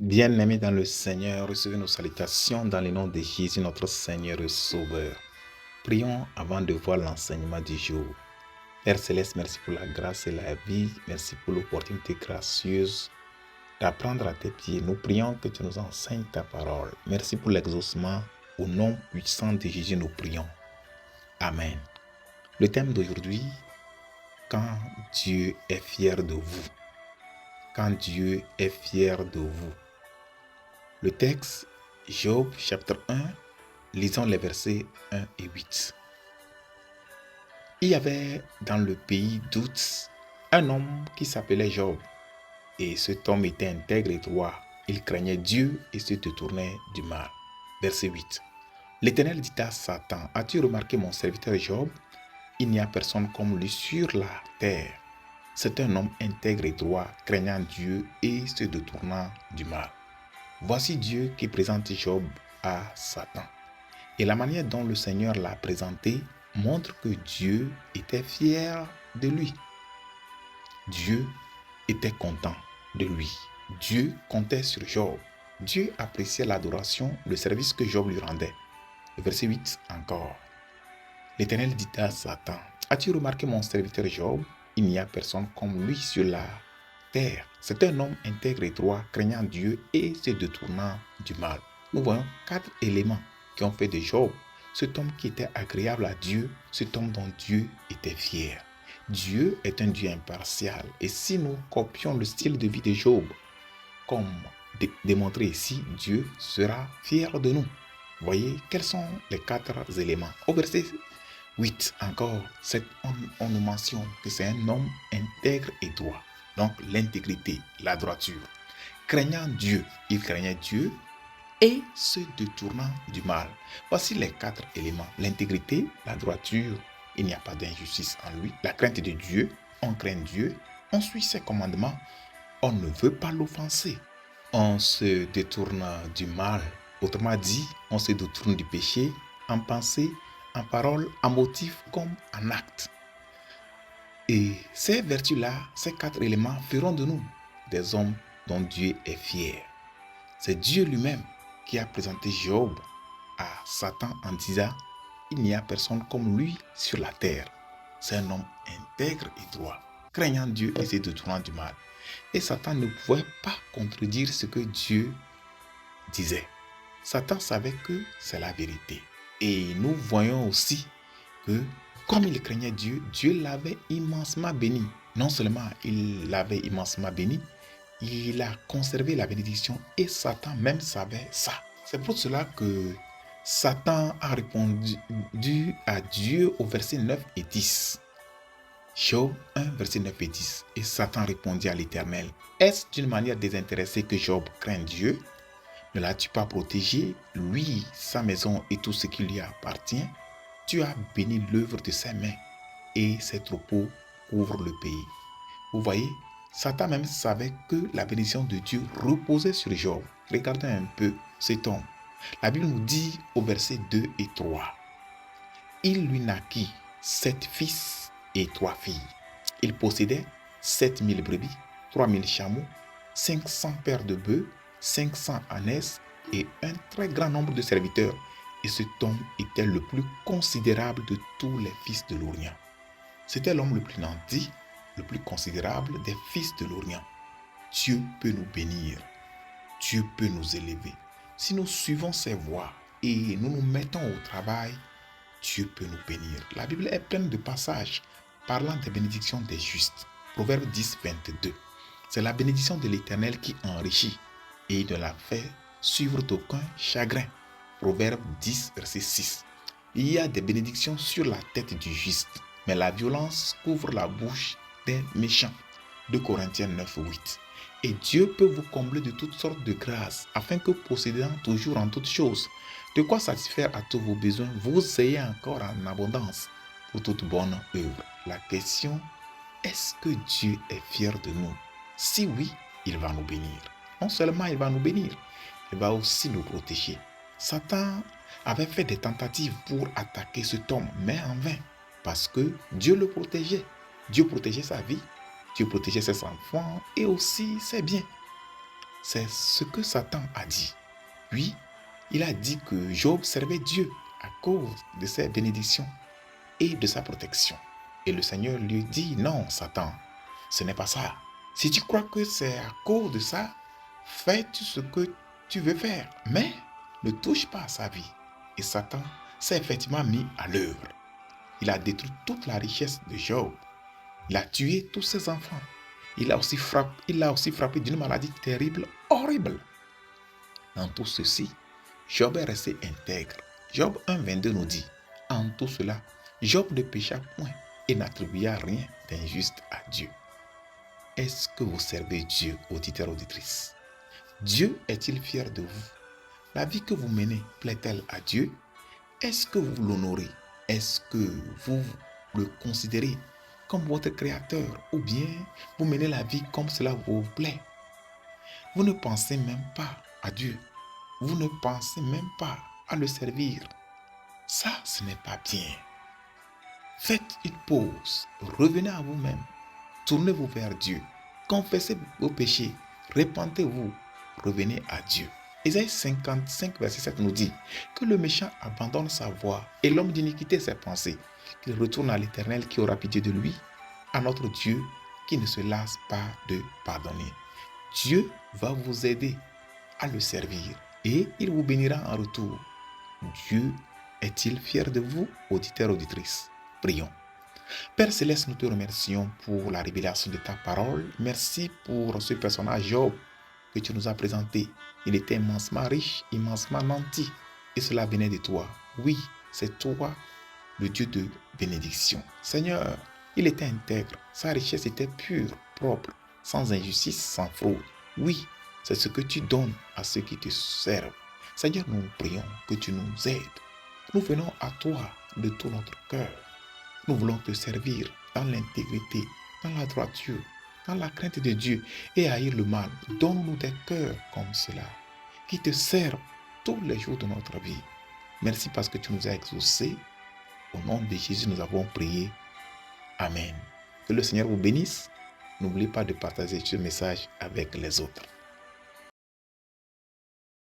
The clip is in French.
Bien-aimés dans le Seigneur, recevez nos salutations dans le nom de Jésus, notre Seigneur et Sauveur. Prions avant de voir l'enseignement du jour. Père Céleste, merci pour la grâce et la vie. Merci pour l'opportunité gracieuse d'apprendre à tes pieds. Nous prions que tu nous enseignes ta parole. Merci pour l'exaucement. Au nom puissant de Jésus, nous prions. Amen. Le thème d'aujourd'hui, quand Dieu est fier de vous. Quand Dieu est fier de vous. Le texte, Job chapitre 1, lisons les versets 1 et 8. Il y avait dans le pays d'Ouz un homme qui s'appelait Job. Et cet homme était intègre et droit. Il craignait Dieu et se détournait du mal. Verset 8. L'Éternel dit à Satan, as-tu remarqué mon serviteur Job? Il n'y a personne comme lui sur la terre. C'est un homme intègre et droit, craignant Dieu et se détournant du mal. Voici Dieu qui présente Job à Satan. Et la manière dont le Seigneur l'a présenté montre que Dieu était fier de lui. Dieu était content de lui. Dieu comptait sur Job. Dieu appréciait l'adoration, le service que Job lui rendait. Le verset 8 encore. L'Éternel dit à Satan, as-tu remarqué mon serviteur Job? Il n'y a personne comme lui sur la terre. C'est un homme intègre et droit, craignant Dieu et se détournant du mal. Nous voyons 4 éléments qui ont fait de Job cet homme qui était agréable à Dieu, cet homme dont Dieu était fier. Dieu est un Dieu impartial. Et si nous copions le style de vie de Job, comme démontré ici, Dieu sera fier de nous. Voyez, quels sont les 4 éléments? Au verset 8 encore, on nous mentionne que c'est un homme intègre et droit. Donc l'intégrité, la droiture. Craignant Dieu, il craignait Dieu et se détournant du mal. Voici les 4 éléments. L'intégrité, la droiture, il n'y a pas d'injustice en lui. La crainte de Dieu, on craint Dieu, on suit ses commandements, on ne veut pas l'offenser. On se détourne du mal. Autrement dit, on se détourne du péché en pensée, en parole, en motif comme en acte. Et ces vertus-là, ces 4 éléments feront de nous des hommes dont Dieu est fier. C'est Dieu lui-même qui a présenté Job à Satan en disant, il n'y a personne comme lui sur la terre. C'est un homme intègre et droit, craignant Dieu et se détournant du mal. Et Satan ne pouvait pas contredire ce que Dieu disait. Satan savait que c'est la vérité. Et nous voyons aussi que comme il craignait Dieu, Dieu l'avait immensément béni. Non seulement il l'avait immensément béni, il a conservé la bénédiction et Satan même savait ça. C'est pour cela que Satan a répondu à Dieu au verset 9 et 10. Job 1, verset 9 et 10. Et Satan répondit à l'Éternel, est-ce d'une manière désintéressée que Job craint Dieu? Ne l'as-tu pas protégé, lui, sa maison et tout ce qui lui appartient? Tu as béni l'œuvre de ses mains et ses troupeaux couvrent le pays. Vous voyez, Satan même savait que la bénédiction de Dieu reposait sur Job. Regardez un peu cet homme. La Bible nous dit au verset 2 et 3. Il lui naquit 7 fils et 3 filles. Il possédait 7000 brebis, 3000 chameaux, 500 paires de bœufs, 500 ânesses et un très grand nombre de serviteurs. Et cet homme était le plus considérable de tous les fils de l'Orient. C'était l'homme le plus nanti, le plus considérable des fils de l'Orient. Dieu peut nous bénir. Dieu peut nous élever. Si nous suivons ses voies et nous nous mettons au travail, Dieu peut nous bénir. La Bible est pleine de passages parlant des bénédictions des justes. Proverbe 10, 22. C'est la bénédiction de l'Éternel qui enrichit et ne la fait suivre d'aucun chagrin. Proverbe 10, verset 6. Il y a des bénédictions sur la tête du juste, mais la violence couvre la bouche des méchants. 2 Corinthiens 9, 8. Et Dieu peut vous combler de toutes sortes de grâces, afin que possédant toujours en toutes choses, de quoi satisfaire à tous vos besoins, vous ayez encore en abondance pour toute bonne œuvre. La question, est-ce que Dieu est fier de nous? Si oui, il va nous bénir. Non seulement il va nous bénir, il va aussi nous protéger. Satan avait fait des tentatives pour attaquer cet homme, mais en vain, parce que Dieu le protégeait. Dieu protégeait sa vie, Dieu protégeait ses enfants et aussi ses biens. C'est ce que Satan a dit. Oui, il a dit que Job servait Dieu à cause de ses bénédictions et de sa protection. Et le Seigneur lui dit, non, Satan, ce n'est pas ça. Si tu crois que c'est à cause de ça, fais ce que tu veux faire, mais ne touche pas à sa vie. Et Satan s'est effectivement mis à l'œuvre. Il a détruit toute la richesse de Job. Il a tué tous ses enfants. Il l'a aussi frappé d'une maladie terrible, horrible. Dans tout ceci, Job est resté intègre. Job 1,22 nous dit, en tout cela, Job ne pécha point et n'attribua rien d'injuste à Dieu. Est-ce que vous servez Dieu, auditeur, auditrice? Dieu est-il fier de vous? La vie que vous menez plaît-elle à Dieu? Est-ce que vous l'honorez? Est-ce que vous le considérez comme votre créateur ou bien vous menez la vie comme cela vous plaît? Vous ne pensez même pas à Dieu. Vous ne pensez même pas à le servir. Ça, ce n'est pas bien. Faites une pause. Revenez à vous-même. Tournez-vous vers Dieu. Confessez vos péchés. Repentez-vous. Revenez à Dieu. Ésaïe 55, verset 7 nous dit que le méchant abandonne sa voie et l'homme d'iniquité ses pensées, qu'il retourne à l'Éternel qui aura pitié de lui, à notre Dieu qui ne se lasse pas de pardonner. Dieu va vous aider à le servir et il vous bénira en retour. Dieu est-il fier de vous, auditeur, auditrice? Prions. Père Céleste, nous te remercions pour la révélation de ta parole. Merci pour ce personnage Job que tu nous as présenté. Il était immensement riche, immensement nanti. Et cela venait de toi. Oui, c'est toi, le Dieu de bénédiction. Seigneur, il était intègre. Sa richesse était pure, propre, sans injustice, sans fraude. Oui, c'est ce que tu donnes à ceux qui te servent. Seigneur, nous prions que tu nous aides. Nous venons à toi de tout notre cœur. Nous voulons te servir dans l'intégrité, dans la droiture, dans la crainte de Dieu et haïr le mal. Donne-nous des cœurs comme cela, qui te servent tous les jours de notre vie. Merci parce que tu nous as exaucés. Au nom de Jésus, nous avons prié. Amen. Que le Seigneur vous bénisse. N'oubliez pas de partager ce message avec les autres.